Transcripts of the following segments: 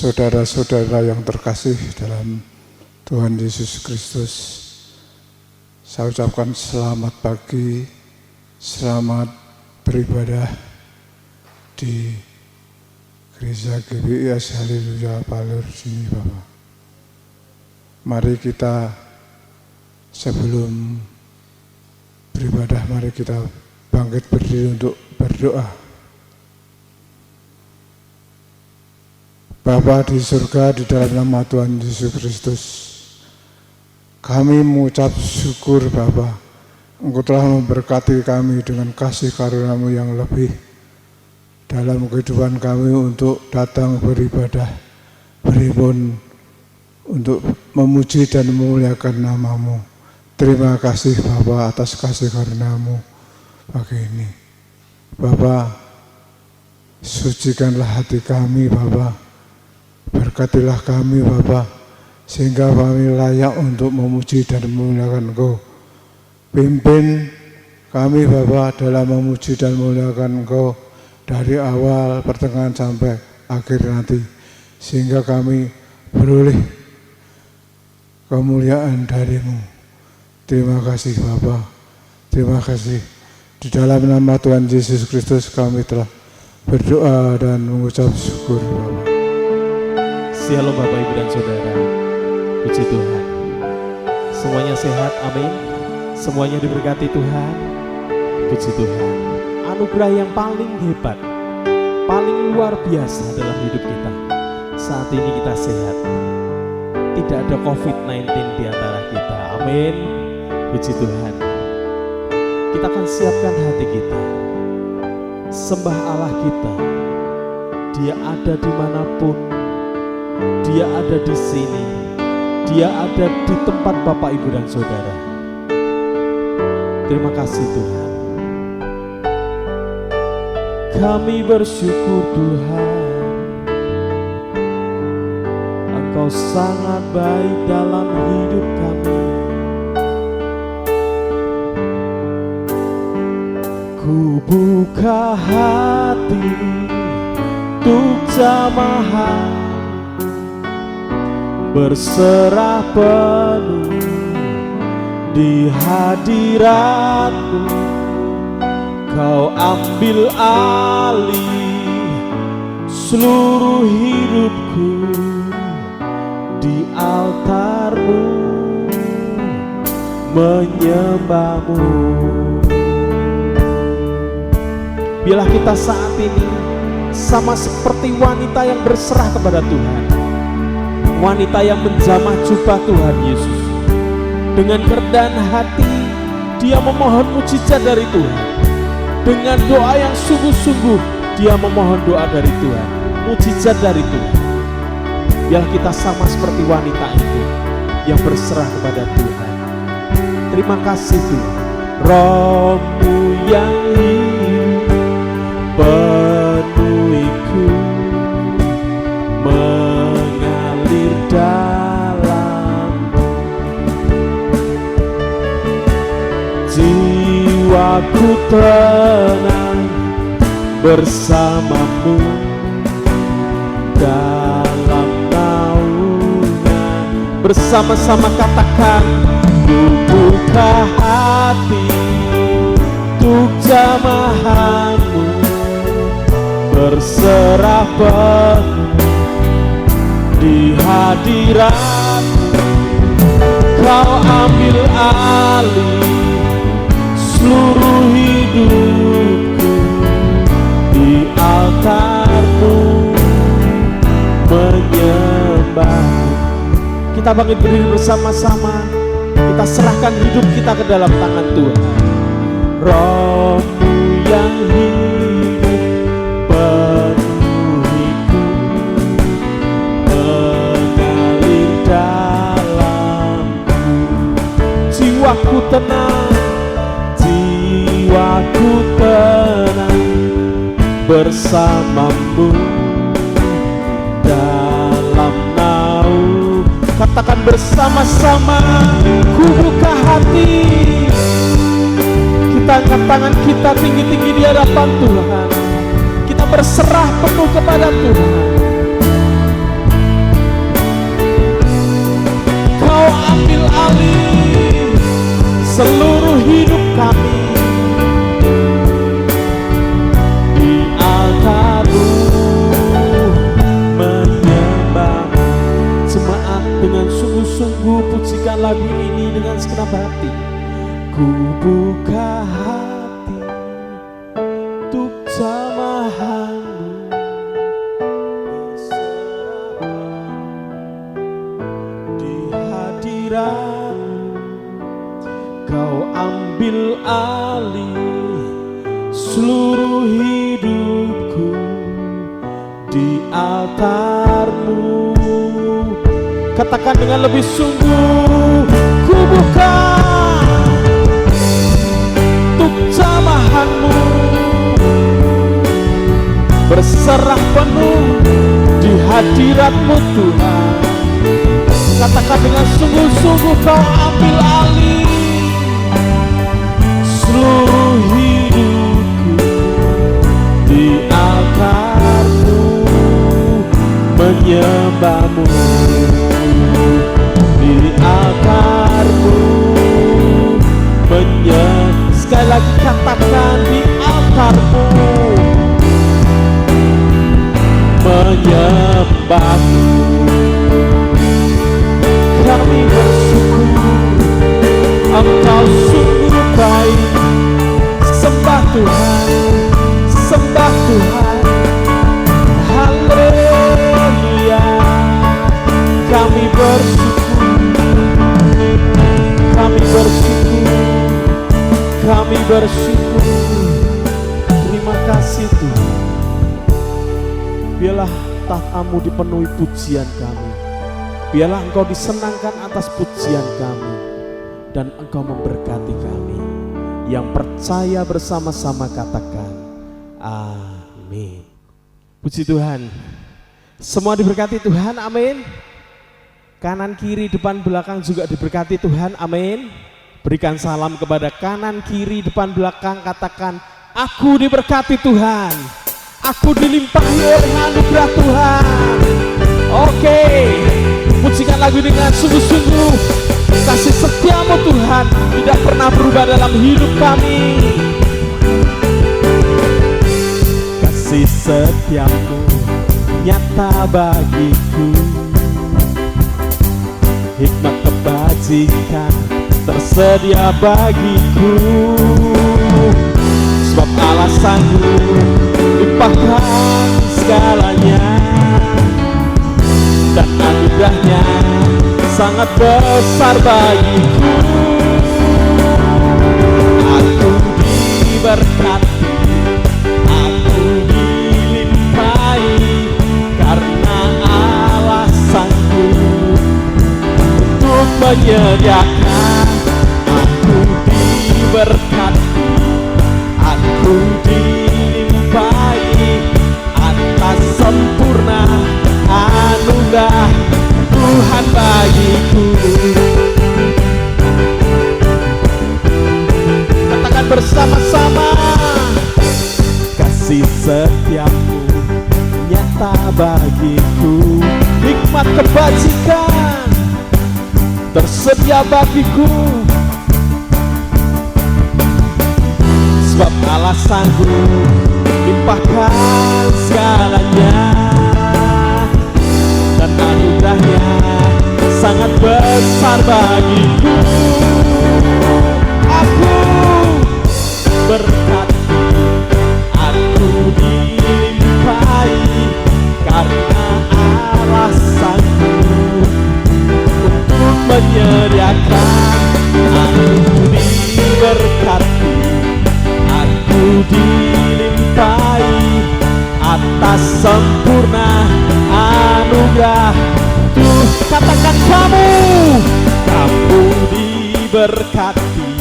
Saudara-saudara yang terkasih dalam Tuhan Yesus Kristus, saya ucapkan selamat pagi, selamat beribadah di Gereja GBIS Haleluya Palur sini Bapak. Mari kita sebelum beribadah, mari kita bangkit berdiri untuk berdoa. Bapa di surga, di dalam nama Tuhan Yesus Kristus, kami mengucap syukur Bapa, Engkau telah memberkati kami dengan kasih karunia-Mu yang lebih dalam kehidupan kami untuk datang beribadah, berimun, untuk memuji dan memuliakan nama-Mu. Terima kasih Bapa atas kasih karunia-Mu pagi ini. Bapa, sucikanlah hati kami Bapa. Berkatilah kami Bapa, sehingga kami layak untuk memuji dan memuliakan Engkau. Pimpin kami Bapa dalam memuji dan memuliakan Engkau dari awal, pertengahan sampai akhir nanti, sehingga kami beroleh kemuliaan dari-Mu. Terima kasih Bapa, terima kasih. Di dalam nama Tuhan Yesus Kristus kami telah berdoa dan mengucap syukur Bapa. Shalom Bapak Ibu dan Saudara, puji Tuhan. Semuanya sehat, amin. Semuanya diberkati Tuhan, puji Tuhan. Anugerah yang paling hebat, paling luar biasa dalam hidup kita. Saat ini kita sehat, tidak ada COVID-19 di antara kita, amin. Puji Tuhan. Kita akan siapkan hati kita, sembah Allah kita. Dia ada dimanapun, Dia ada di sini, Dia ada di tempat Bapak, Ibu, dan Saudara. Terima kasih Tuhan. Kami bersyukur Tuhan, Engkau sangat baik dalam hidup kami. Ku buka hati untuk jamaah, berserah penuh di hadirat-Mu. Kau ambil alih seluruh hidupku di altar-Mu, menyembah-Mu. Biarlah kita saat ini sama seperti wanita yang berserah kepada Tuhan, wanita yang menjamah jubah Tuhan Yesus. Dengan kerendahan hati dia memohon mujizat dari Tuhan. Dengan doa yang sungguh-sungguh dia memohon doa dari Tuhan, mujizat dari Tuhan. Biar kita sama seperti wanita itu yang berserah kepada Tuhan. Terima kasih Tuhan. Roh-Mu yang hidup penuhiku, mengalir dalam jiwaku tenang bersama-Mu dalam naungan. Bersama-sama katakan, ku buka hati untuk jamaah-Mu, berserah penuh di hadirat. Kau ambil alih seluruh hidupku di altar-Mu, menyembah. Kita bangkit berdiri bersama-sama, kita serahkan hidup kita ke dalam tangan Tuhan. Roh-Mu yang hidup penuhiku, mengalir dalamku. Jiwaku tenang, jiwaku tenang bersama-Mu dalam naung. Katakan bersama-sama, ku buka hati. Kita angkat tangan kita tinggi-tinggi di hadapan Tuhan. Kita berserah penuh kepada Tuhan. pujikan lagu ini dengan segenap hati. Ku buka hati untuk jamahanmu, di hadiratmu kau ambil alih seluruh hidupku di altarmu. Katakan dengan lebih sungguh, ku buka untuk jamahanmu, berserah penuh di hadiratmu Tuhan. Katakan dengan sungguh-sungguh, kau ambil alih seluruh hidupku di altarmu, menyembahmu di altarmu, sekali lagi katakan di altarmu, menyembahmu. Kami bersyukur Engkau sungguh baik. Sembah Tuhan, sembah Tuhan, haleluya. Kami bersyukur, kami bersyukur, kami bersyukur. Terima kasih Tuhan. Biarlah tahta-Mu dipenuhi pujian kami. Biarlah Engkau disenangkan atas pujian kami, dan Engkau memberkati kami. Yang percaya bersama-sama katakan amin. Puji Tuhan. Semua diberkati Tuhan, amin. Kanan kiri depan belakang juga diberkati Tuhan, amin. Berikan salam kepada kanan kiri depan belakang, katakan aku diberkati Tuhan, aku dilimpahi oleh anugerah Tuhan. Oke, pujikan lagu dengan sungguh-sungguh. Kasih setia-Mu Tuhan tidak pernah berubah dalam hidup kami. Kasih setia-Mu nyata bagiku, hikmat kebajikan tersedia bagiku. Sebab Allah sanggup limpahkan segalanya, dan anugerahnya sangat besar bagiku. Aku diberkati, aku dilimpahi, karena Allah sanggup untuk menyediakan. Aku diberkati, aku dilimpahi atas sempurna anugerah Tuhan bagiku. Katakan bersama-sama, kasih setia-Mu nyata bagiku, hikmat kebajikan tersedia bagiku. Sebab Allah sanggup limpahkan segalanya, dan anugerahnya sangat besar bagiku. Aku berkati, aku dilimpahi, karena Allah sanggup untuk menyediakan. Aku diberkati, aku dilimpahi atas sempurna anugerah Tuhan. Katakan kamu diberkati,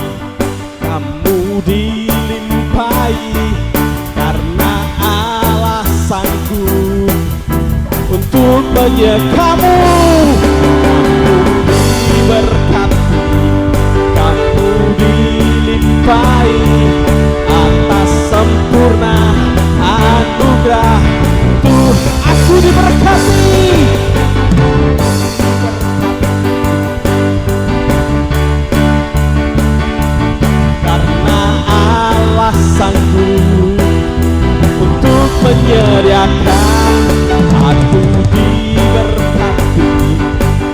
kamu dilimpahi, karena Allah sanggup untuk kamu diberkati, kamu dilimpahi atas sempurna anugerah Tuhan. Aku diberkati, karena Allah sanggup untuk menyediakan. Aku diberkati,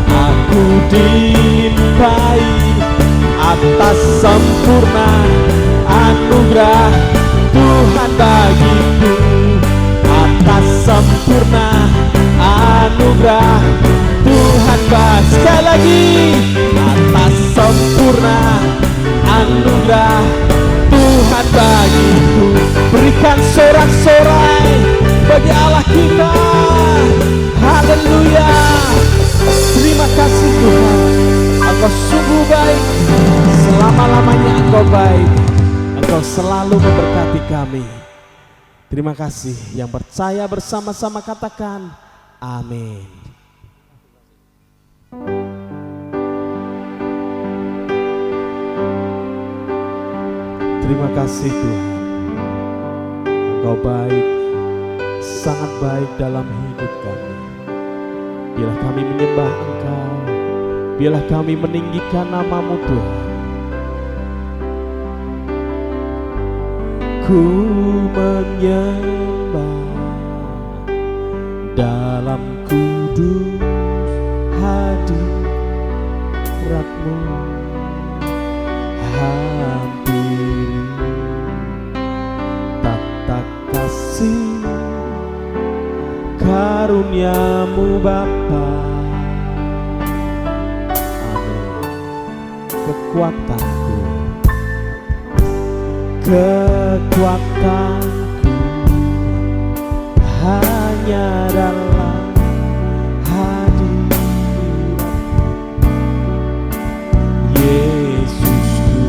aku dilimpahi anugerah Tuhan baik. Sekali lagi, atas sempurna anugerah Tuhan bagiku. Berikan sorak-sorai bagi Allah kita. Haleluya. Terima kasih Tuhan, Engkau sungguh baik. Selama-lamanya Engkau baik. Engkau selalu memberkati kami. Terima kasih. Yang percaya bersama-sama katakan amin. Terima kasih Tuhan, Engkau baik, sangat baik dalam hidup kami. Biarlah kami menyembah Engkau, biarlah kami meninggikan nama-Mu Tuhan. Ku menyembah dalam kudus hadirat-Mu, hampiri tata kasih karunia-Mu Bapa. Amin. Kekuatanku hanya dalam hadirat Yesusku.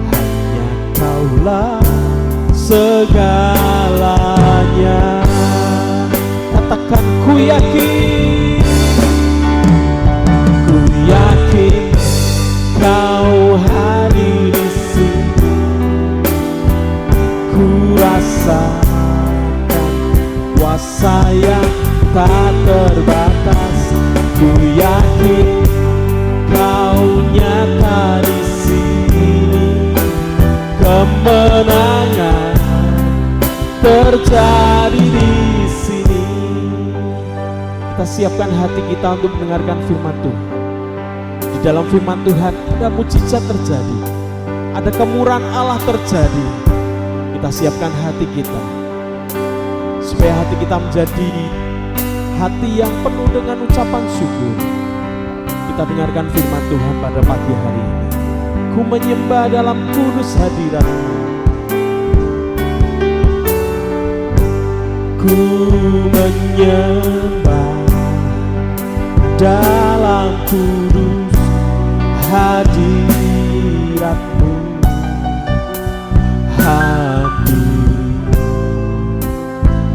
Hanya Kaulah segalanya. Katakan ku yakin, ku yakin Kau hadir di sini. Ku rasakan kuasa yang tak terbatas. Ku yakin Kau nyata di sini. Kemenangan terjadi di sini. Kita siapkan hati kita untuk mendengarkan firman Tuhan. Di dalam firman Tuhan ada mujizat terjadi, ada kemurahan Allah terjadi. Kita siapkan hati kita supaya hati kita menjadi hati yang penuh dengan ucapan syukur. Kita dengarkan firman Tuhan pada pagi hari ini. Ku menyembah dalam kudus hadirat-Mu. Ku menyembah dalam kudus hadirat-Mu, hadir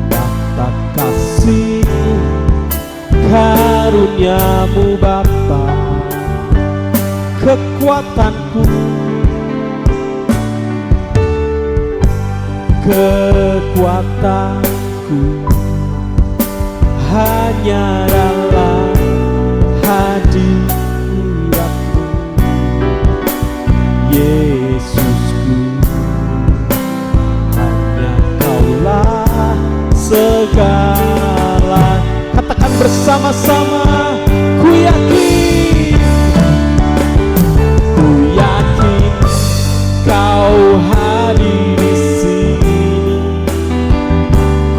tata kasih karunia-Mu Bapa. Kekuatanku hanya dalam hadirat-Mu Yesusku. Hanya Kaulah segala. Katakan bersama-sama, ku yakin, ku yakin Kau hadir di sini.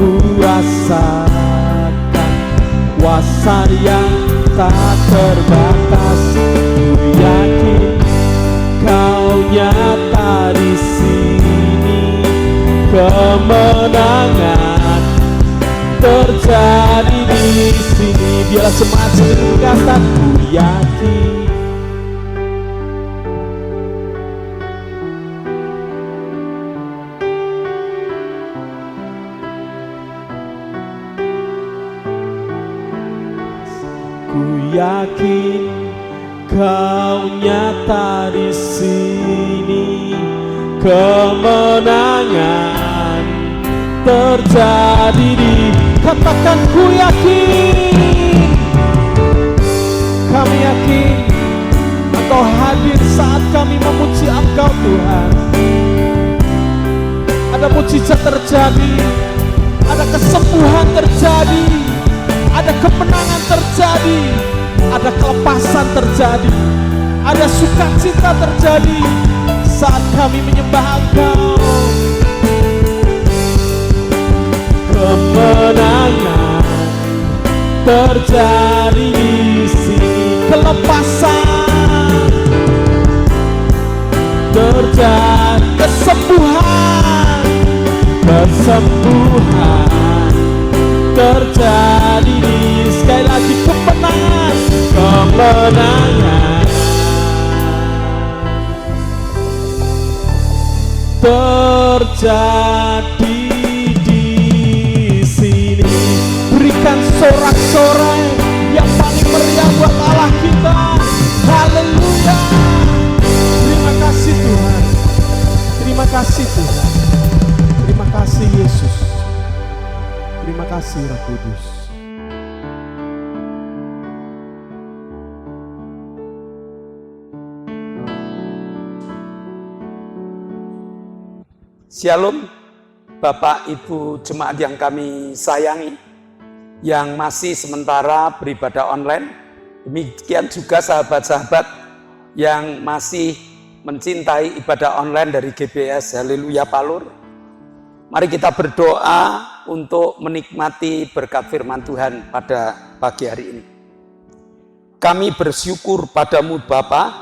Ku rasakan kuasa yang tak terbatas. Ku yakin Kau nyata di sini. Kemenangan terjadi di sini. Biarlah semangat sendiri kata ku yakin. Ku yakin Kau nyata di sini. Kemenangan terjadi di. Katakan ku yakin. Kami yakin Engkau hadir saat kami memuji Engkau Tuhan. Ada mujizat terjadi, ada kesembuhan terjadi, ada kemenangan terjadi, ada kelepasan terjadi, ada sukacita terjadi saat kami menyembah Engkau. Kemenangan terjadi di sini. Kelepasan terjadi, kesembuhan terjadi di, sekali lagi, kemenangan terjadi di sini. Berikan sorak-sorai yang paling meriah buat Allah kita. Haleluya. Terima kasih Tuhan. Terima kasih Tuhan. Terima kasih Yesus. Terima kasih Roh Kudus. Shalom, Bapak Ibu jemaat yang kami sayangi, yang masih sementara beribadah online. Demikian juga sahabat-sahabat yang masih mencintai ibadah online dari GBS Haleluya Palur. Mari kita berdoa untuk menikmati berkat firman Tuhan pada pagi hari ini. Kami bersyukur padamu Bapa.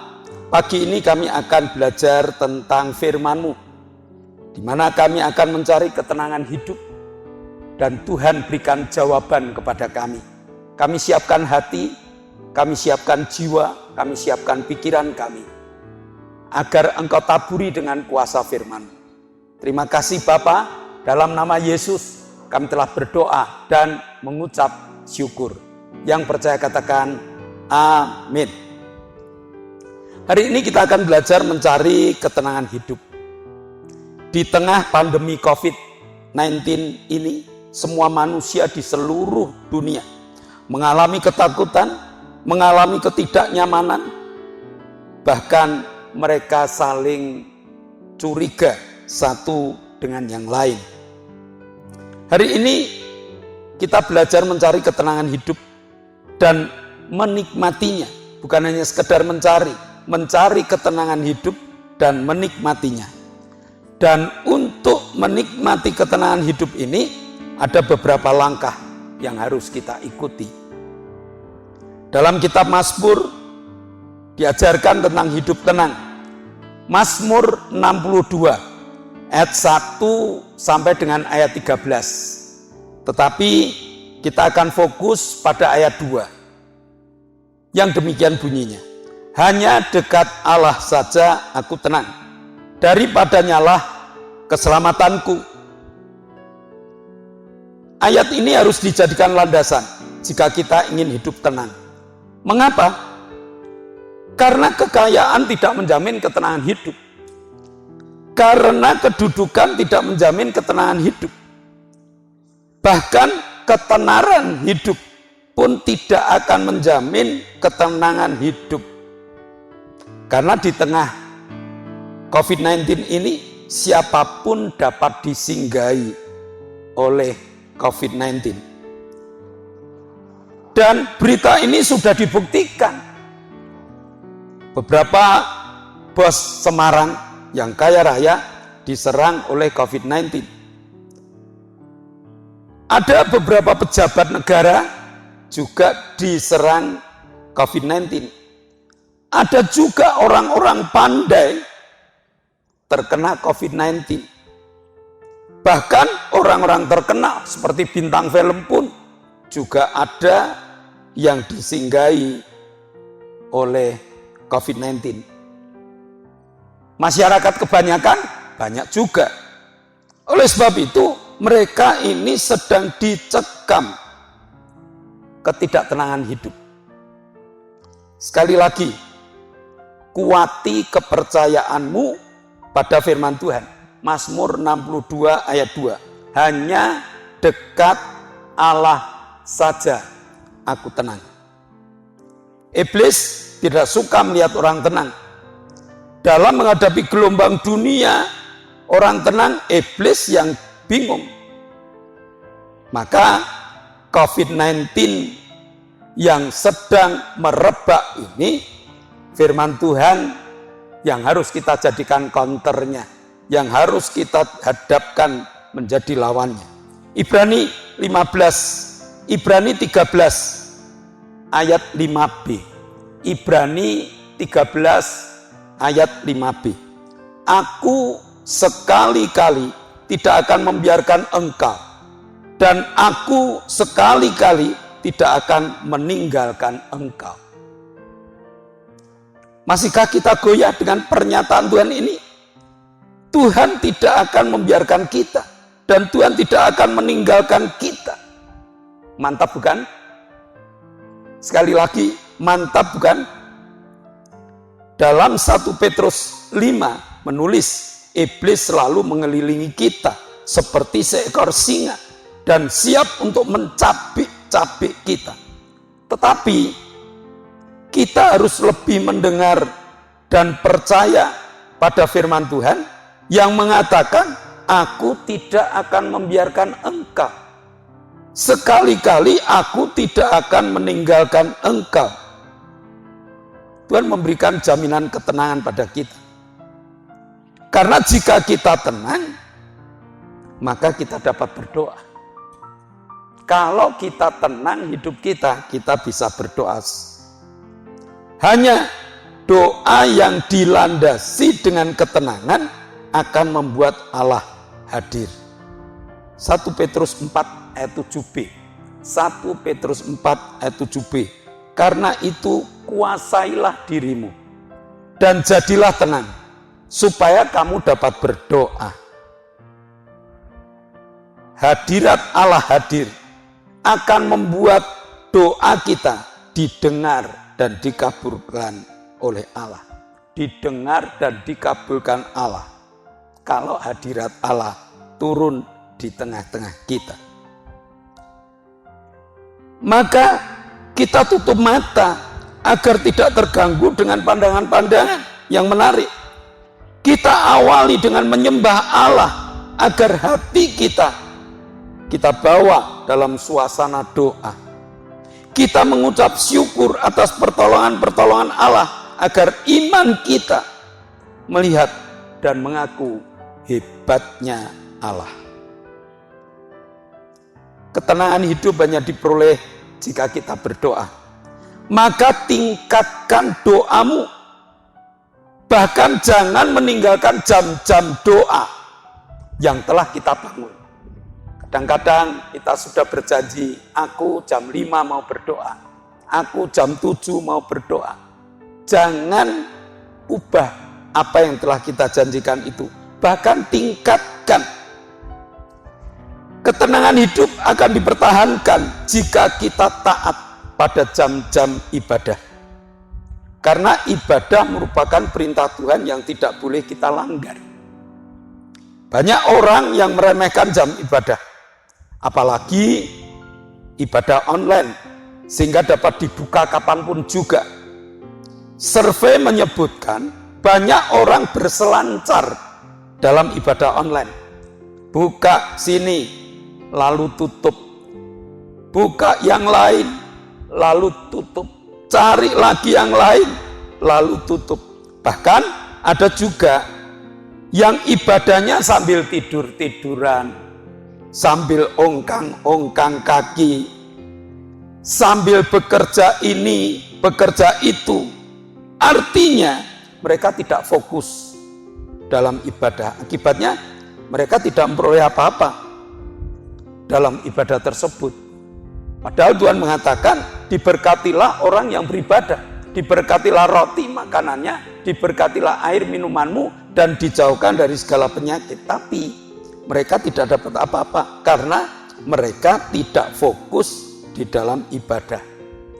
Pagi ini kami akan belajar tentang firman-Mu, di mana kami akan mencari ketenangan hidup, dan Tuhan berikan jawaban kepada kami. Kami siapkan hati, kami siapkan jiwa, kami siapkan pikiran kami, agar Engkau taburi dengan kuasa firman. Terima kasih Bapa, dalam nama Yesus kami telah berdoa dan mengucap syukur. Yang percaya katakan amin. Hari ini kita akan belajar mencari ketenangan hidup. Di tengah pandemi COVID-19 ini, semua manusia di seluruh dunia mengalami ketakutan, mengalami ketidaknyamanan, bahkan mereka saling curiga satu dengan yang lain. Hari ini kita belajar mencari ketenangan hidup dan menikmatinya, bukan hanya sekedar mencari ketenangan hidup dan menikmatinya. Dan untuk menikmati ketenangan hidup ini, ada beberapa langkah yang harus kita ikuti. Dalam kitab Mazmur diajarkan tentang hidup tenang. Mazmur 62 ayat 1 sampai dengan ayat 13. Tetapi kita akan fokus pada ayat 2. Yang demikian bunyinya. Hanya dekat Allah saja aku tenang. Daripadanya lah keselamatanku. Ayat ini harus dijadikan landasan jika kita ingin hidup tenang. Mengapa? Karena kekayaan tidak menjamin ketenangan hidup. Karena kedudukan tidak menjamin ketenangan hidup. Bahkan ketenaran hidup pun tidak akan menjamin ketenangan hidup. Karena di tengah COVID-19 ini, siapapun dapat disinggahi oleh COVID-19. Dan berita ini sudah dibuktikan. Beberapa bos Semarang yang kaya raya diserang oleh COVID-19. Ada beberapa pejabat negara juga diserang COVID-19. Ada juga orang-orang pandai terkena COVID-19. Bahkan orang-orang terkenal seperti bintang film pun juga ada yang disinggahi oleh COVID-19. Masyarakat kebanyakan banyak juga. Oleh sebab itu mereka ini sedang dicekam ketidaktenangan hidup. Sekali lagi, kuati kepercayaanmu pada firman Tuhan. Mazmur 62 ayat 2. Hanya dekat Allah saja aku tenang. Iblis tidak suka melihat orang tenang. Dalam menghadapi gelombang dunia, orang tenang, iblis yang bingung. Maka COVID-19 yang sedang merebak ini, firman Tuhan yang harus kita jadikan counternya, yang harus kita hadapkan menjadi lawannya. Ibrani 15 Ibrani 13 ayat 5b. Ibrani 13 ayat 5b. Aku sekali-kali tidak akan membiarkan engkau, dan aku sekali-kali tidak akan meninggalkan engkau. Masihkah kita goyah dengan pernyataan Tuhan ini? Tuhan tidak akan membiarkan kita, dan Tuhan tidak akan meninggalkan kita. Mantap bukan? Sekali lagi, mantap bukan? Dalam 1 Petrus 5 menulis, iblis selalu mengelilingi kita seperti seekor singa dan siap untuk mencabik-cabik kita. Tetapi kita harus lebih mendengar dan percaya pada firman Tuhan yang mengatakan, aku tidak akan membiarkan engkau. Sekali-kali aku tidak akan meninggalkan engkau. Tuhan memberikan jaminan ketenangan pada kita. Karena jika kita tenang, maka kita dapat berdoa. Kalau kita tenang hidup kita bisa berdoa. Hanya doa yang dilandasi dengan ketenangan akan membuat Allah hadir. 1 Petrus 4 ayat 7b. 1 Petrus 4 ayat 7b. Karena itu kuasailah dirimu dan jadilah tenang, supaya kamu dapat berdoa. Hadirat Allah hadir akan membuat doa kita didengar dan dikabulkan oleh Allah. Didengar dan dikabulkan Allah kalau hadirat Allah turun di tengah-tengah kita. Maka kita tutup mata agar tidak terganggu dengan pandangan-pandangan yang menarik. Kita awali dengan menyembah Allah agar hati kita bawa dalam suasana doa. Kita mengucap syukur atas pertolongan-pertolongan Allah agar iman kita melihat dan mengaku hebatnya Allah. Ketenangan hidup hanya diperoleh jika kita berdoa. Maka tingkatkan doamu. Bahkan jangan meninggalkan jam-jam doa yang telah kita bangun. Kadang-kadang kita sudah berjanji, aku jam 5 mau berdoa, aku jam 7 mau berdoa. Jangan ubah apa yang telah kita janjikan itu. Bahkan tingkatkan. Ketenangan hidup akan dipertahankan jika kita taat pada jam-jam ibadah. Karena ibadah merupakan perintah Tuhan yang tidak boleh kita langgar. Banyak orang yang meremehkan jam ibadah, apalagi ibadah online, sehingga dapat dibuka kapanpun juga. Survei menyebutkan banyak orang berselancar dalam ibadah online. Buka sini, lalu tutup. Buka yang lain, lalu tutup. Cari lagi yang lain, lalu tutup. Bahkan ada juga yang ibadahnya sambil tidur-tiduran, sambil ongkang-ongkang kaki, sambil bekerja ini, bekerja itu. Artinya mereka tidak fokus dalam ibadah. Akibatnya mereka tidak memperoleh apa-apa dalam ibadah tersebut. Padahal Tuhan mengatakan, diberkatilah orang yang beribadah, diberkatilah roti makanannya, diberkatilah air minumanmu, dan dijauhkan dari segala penyakit. Tapi mereka tidak dapat apa-apa karena mereka tidak fokus di dalam ibadah,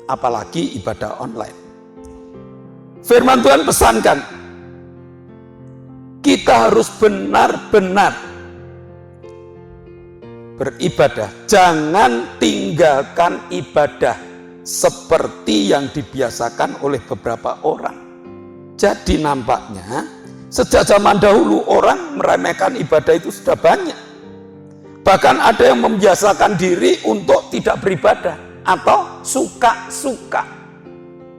apalagi ibadah online. Firman Tuhan pesankan, kita harus benar-benar beribadah. Jangan tinggalkan ibadah seperti yang dibiasakan oleh beberapa orang. Jadi nampaknya sejak zaman dahulu orang meremehkan ibadah itu sudah banyak. Bahkan ada yang membiasakan diri untuk tidak beribadah atau suka-suka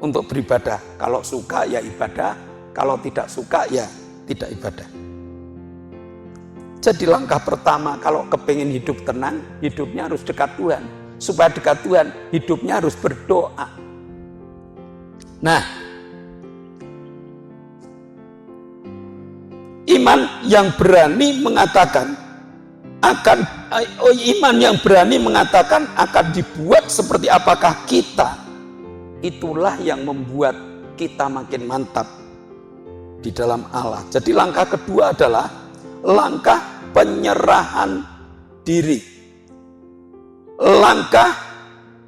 untuk beribadah. Kalau suka ya ibadah, kalau tidak suka ya tidak ibadah. Jadi langkah pertama kalau kepingin hidup tenang, hidupnya harus dekat Tuhan. supaya dekat Tuhan, hidupnya harus berdoa. Nah, iman yang berani mengatakan akan dibuat seperti apakah kita, itulah yang membuat kita makin mantap di dalam Allah. Jadi langkah kedua adalah langkah penyerahan diri. Langkah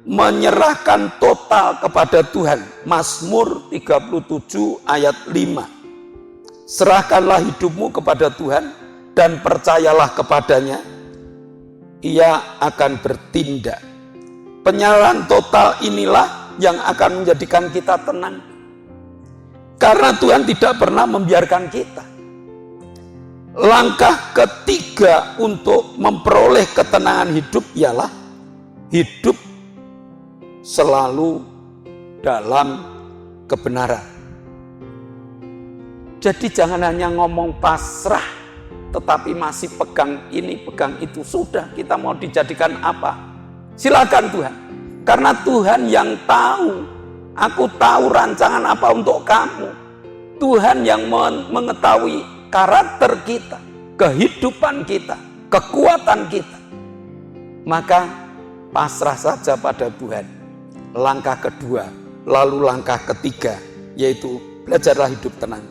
menyerahkan total kepada Tuhan. Mazmur 37 ayat 5. Serahkanlah hidupmu kepada Tuhan dan percayalah kepadanya, Ia akan bertindak. Penyerahan total inilah yang akan menjadikan kita tenang. Karena Tuhan tidak pernah membiarkan kita. Langkah ketiga untuk memperoleh ketenangan hidup ialah hidup selalu dalam kebenaran. Jadi jangan hanya ngomong pasrah, tetapi masih pegang ini, pegang itu. Sudah, kita mau dijadikan apa? Silakan Tuhan. Karena Tuhan yang tahu. Aku tahu rancangan apa untuk kamu. Tuhan yang mengetahui karakter kita, kehidupan kita, kekuatan kita. Maka pasrah saja pada Tuhan. Langkah kedua, lalu langkah ketiga, yaitu belajarlah hidup tenang.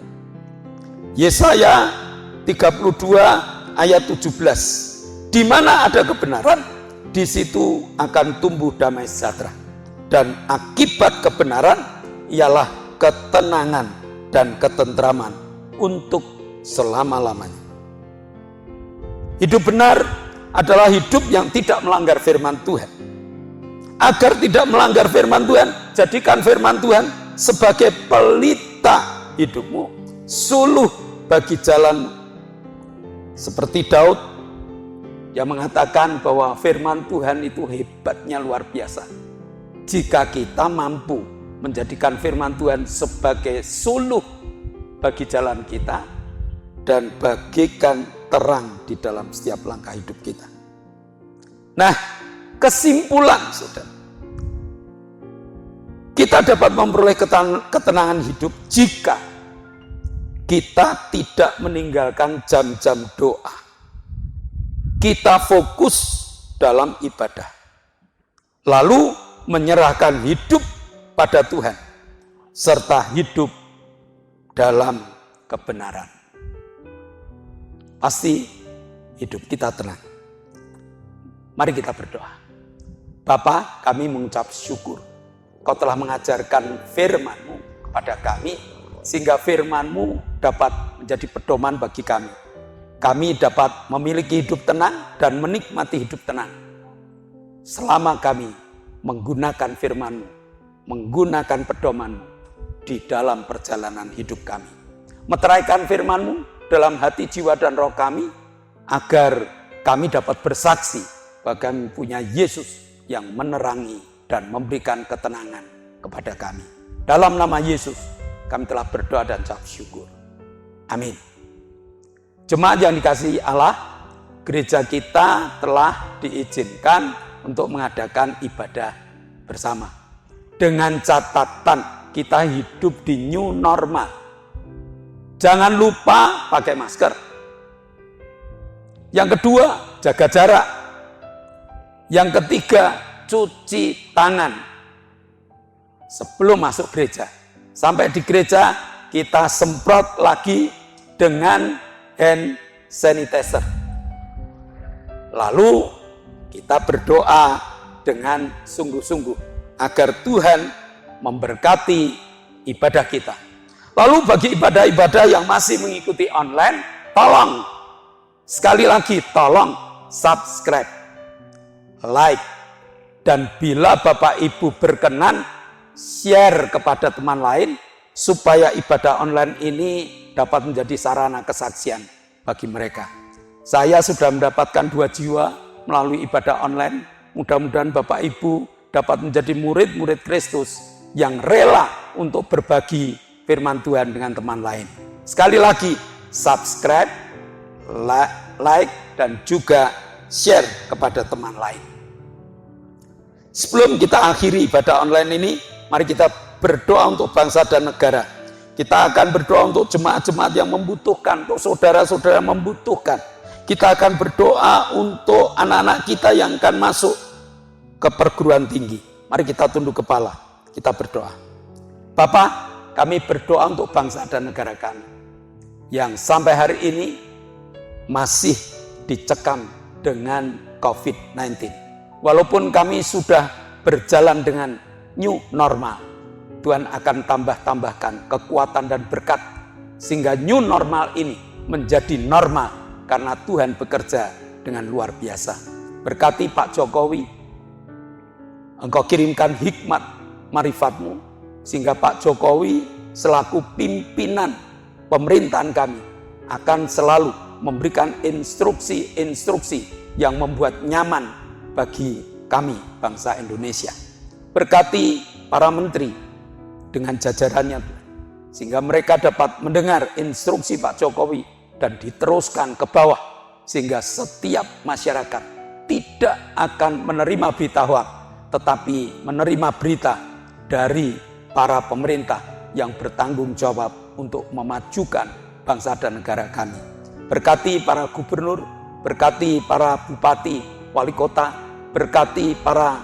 Yesaya 32 ayat 17. Di mana ada kebenaran, di situ akan tumbuh damai sejahtera. Dan akibat kebenaran ialah ketenangan dan ketentraman untuk selama-lamanya. Hidup benar adalah hidup yang tidak melanggar firman Tuhan. Agar tidak melanggar firman Tuhan, jadikan firman Tuhan sebagai pelita hidupmu, suluh bagi jalan. Seperti Daud yang mengatakan bahwa firman Tuhan itu hebatnya luar biasa. Jika kita mampu menjadikan firman Tuhan sebagai suluh bagi jalan kita dan bagikan terang di dalam setiap langkah hidup kita. Nah, kesimpulan, saudara, kita dapat memperoleh ketenangan hidup jika kita tidak meninggalkan jam-jam doa. Kita fokus dalam ibadah. Lalu menyerahkan hidup pada Tuhan. Serta hidup dalam kebenaran. Pasti hidup kita tenang. Mari kita berdoa. Bapa, kami mengucap syukur. Kau telah mengajarkan firman-Mu kepada kami, sehingga firman-Mu dapat menjadi pedoman bagi kami. Kami dapat memiliki hidup tenang dan menikmati hidup tenang. Selama kami menggunakan firman-Mu, menggunakan pedoman-Mu di dalam perjalanan hidup kami. Meteraikan firman-Mu dalam hati, jiwa, dan roh kami, agar kami dapat bersaksi bahwa kami punya Yesus yang menerangi dan memberikan ketenangan kepada kami. Dalam nama Yesus, kami telah berdoa dan ucap syukur. Amin. Jemaat yang dikasihi Allah, gereja kita telah diizinkan untuk mengadakan ibadah bersama. Dengan catatan kita hidup di new normal. Jangan lupa pakai masker. Yang kedua, jaga jarak. Yang ketiga, cuci tangan sebelum masuk gereja. Sampai di gereja kita semprot lagi dengan hand sanitizer. Lalu kita berdoa dengan sungguh-sungguh agar Tuhan memberkati ibadah kita. Lalu bagi ibadah-ibadah yang masih mengikuti online, tolong, sekali lagi tolong subscribe, like, dan bila Bapak Ibu berkenan, share kepada teman lain supaya ibadah online ini dapat menjadi sarana kesaksian bagi mereka. Saya sudah mendapatkan 2 jiwa melalui ibadah online. Mudah-mudahan Bapak Ibu dapat menjadi murid-murid Kristus yang rela untuk berbagi firman Tuhan dengan teman lain. Sekali lagi, subscribe, like, dan juga share kepada teman lain. Sebelum kita akhiri ibadah online ini, mari kita berdoa untuk bangsa dan negara. Kita akan berdoa untuk jemaat-jemaat yang membutuhkan, untuk saudara-saudara yang membutuhkan. Kita akan berdoa untuk anak-anak kita yang akan masuk ke perguruan tinggi. Mari kita tunduk kepala, kita berdoa. Bapa, kami berdoa untuk bangsa dan negara kami yang sampai hari ini masih dicekam dengan COVID-19. Walaupun kami sudah berjalan dengan new normal, Tuhan akan tambahkan kekuatan dan berkat sehingga new normal ini menjadi normal karena Tuhan bekerja dengan luar biasa. Berkati Pak Jokowi, Engkau kirimkan hikmat marifat-Mu sehingga Pak Jokowi selaku pimpinan pemerintahan kami akan selalu memberikan instruksi-instruksi yang membuat nyaman bagi kami bangsa Indonesia. Berkati para menteri dengan jajarannya Tuhan, sehingga mereka dapat mendengar instruksi Pak Jokowi dan diteruskan ke bawah, sehingga setiap masyarakat tidak akan menerima berita hoak, tetapi menerima berita dari para pemerintah yang bertanggung jawab untuk memajukan bangsa dan negara kami. Berkati para gubernur, berkati para bupati, wali kota, berkati para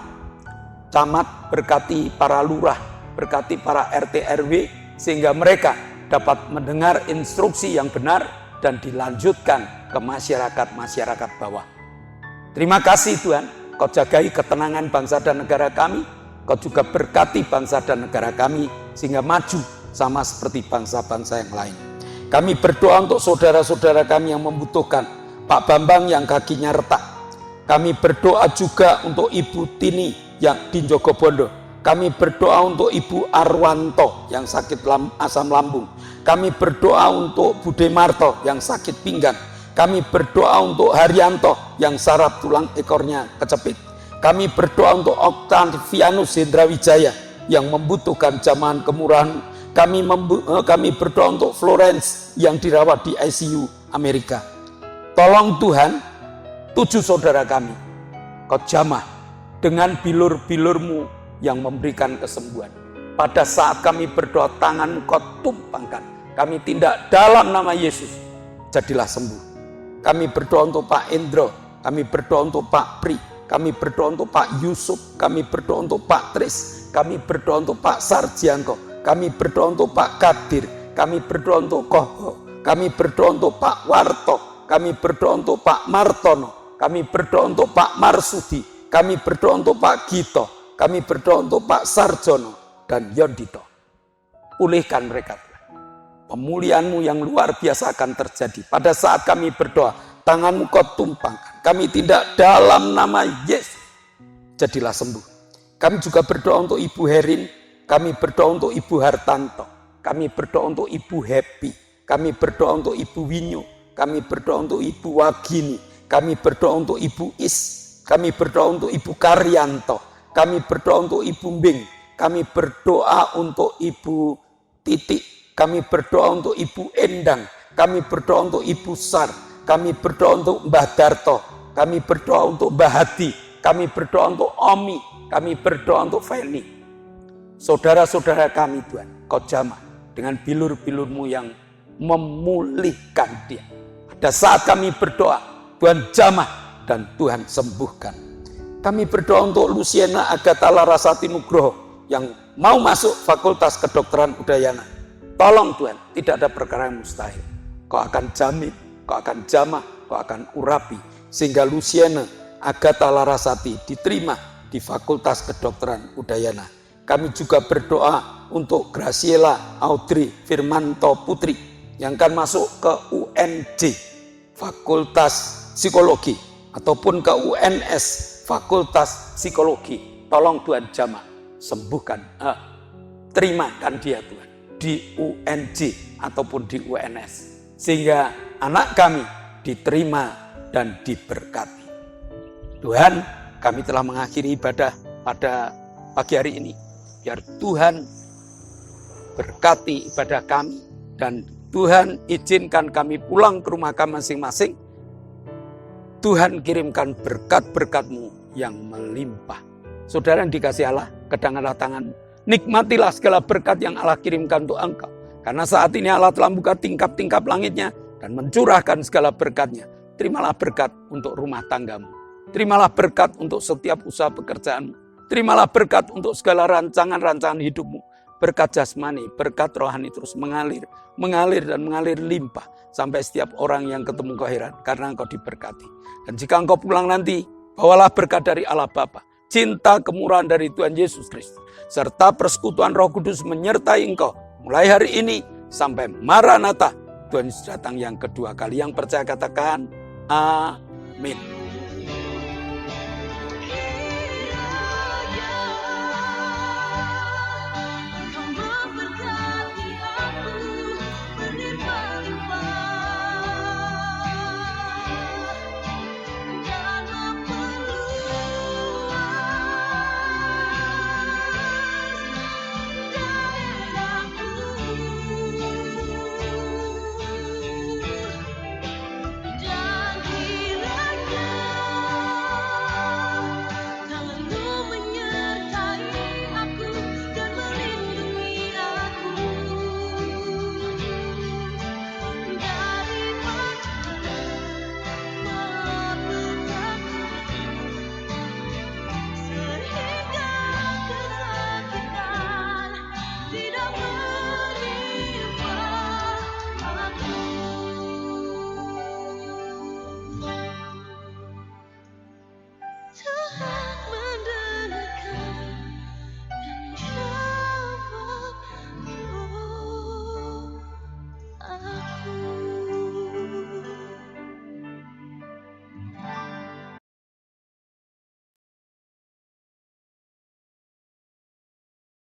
camat, berkati para lurah, berkati para RT RW, sehingga mereka dapat mendengar instruksi yang benar dan dilanjutkan ke masyarakat bawah. Terima kasih Tuhan, Kau jagai ketenangan bangsa dan negara kami, Kau juga berkati bangsa dan negara kami sehingga maju sama seperti bangsa-bangsa yang lain. Kami berdoa untuk saudara-saudara kami yang membutuhkan, Pak Bambang yang kakinya retak. Kami berdoa juga untuk Ibu Tini yang di Jogobondo. Kami berdoa untuk Ibu Arwanto yang sakit asam lambung. Kami berdoa untuk Bude Marto yang sakit pinggang. Kami berdoa untuk Haryanto yang saraf tulang ekornya kecepit. Kami berdoa untuk Octavianus Hendrawijaya yang membutuhkan jamahan kemurahan. Kami berdoa untuk Florence yang dirawat di ICU Amerika. Tolong Tuhan, 7 saudara kami, Kau jamah dengan bilur-bilur-Mu yang memberikan kesembuhan. Pada saat kami berdoa, tangan-Mu Kau tumpangkan. Kami tindak dalam nama Yesus, jadilah sembuh. Kami berdoa untuk Pak Endro, kami berdoa untuk Pak Pri, kami berdoa untuk Pak Yusuf, kami berdoa untuk Pak Tris, kami berdoa untuk Pak Sarjianto, kami berdoa untuk Pak Kadir, kami berdoa untuk Koho, kami berdoa untuk Pak Warto, kami berdoa untuk Pak Martono, kami berdoa untuk Pak Marsudi, kami berdoa untuk Pak Gito, kami berdoa untuk Pak Sarjono dan Yondito. Pulihkan mereka Tuhan. Pemulihan-Mu yang luar biasa akan terjadi. Pada saat kami berdoa, tangan-Mu Kau tumpangkan. Kami tindak dalam nama Yesus, jadilah sembuh. Kami juga berdoa untuk Ibu Herin, kami berdoa untuk Ibu Hartanto, kami berdoa untuk Ibu Happy, kami berdoa untuk Ibu Winyu, kami berdoa untuk Ibu Wagini, kami berdoa untuk Ibu Is, kami berdoa untuk Ibu Karyanto, kami berdoa untuk Ibu Mbing, kami berdoa untuk Ibu Titik, kami berdoa untuk Ibu Endang, kami berdoa untuk Ibu Sar, kami berdoa untuk Mbah Darto, kami berdoa untuk Mbah Hadi, kami berdoa untuk Omi, kami berdoa untuk Feni. Saudara-saudara kami Tuhan, Kau jamah dengan bilur-bilur-Mu yang memulihkan dia. Pada saat kami berdoa, Tuhan jamah dan Tuhan sembuhkan. Kami berdoa untuk Luciana Agatha Larasati Nugroho yang mau masuk Fakultas Kedokteran Udayana. Tolong Tuhan, tidak ada perkara yang mustahil. Kau akan jamin, Kau akan jamah, Kau akan urapi. Sehingga Luciana Agatha Larasati diterima di Fakultas Kedokteran Udayana. Kami juga berdoa untuk Graciela Audrey Firmanto Putri yang akan masuk ke UNJ Fakultas Psikologi ataupun ke UNS Fakultas Psikologi. Tolong Tuhan jamah, sembuhkan, terimakan dia Tuhan di UNJ ataupun di UNS. Sehingga anak kami diterima dan diberkati. Tuhan, kami telah mengakhiri ibadah pada pagi hari ini. Biar Tuhan berkati ibadah kami dan Tuhan izinkan kami pulang ke rumah kami masing-masing. Tuhan kirimkan berkat-berkat-Mu yang melimpah. Saudara yang dikasih Allah, kedangkanlah tanganmu. Nikmatilah segala berkat yang Allah kirimkan untuk engkau. Karena saat ini Allah telah buka tingkap-tingkap langitnya dan mencurahkan segala berkatnya. Terimalah berkat untuk rumah tanggamu. Terimalah berkat untuk setiap usaha pekerjaanmu. Terimalah berkat untuk segala rancangan-rancangan hidupmu. Berkat jasmani, berkat rohani terus mengalir dan mengalir limpah. Sampai setiap orang yang ketemu kau heran karena engkau diberkati. Dan jika engkau pulang nanti, bawalah berkat dari Allah Bapa, cinta kemurahan dari Tuhan Yesus Kristus, serta persekutuan Roh Kudus menyertai engkau mulai hari ini sampai Maranatha, Tuhan Yesus datang yang kedua kali. Yang percaya katakan amin.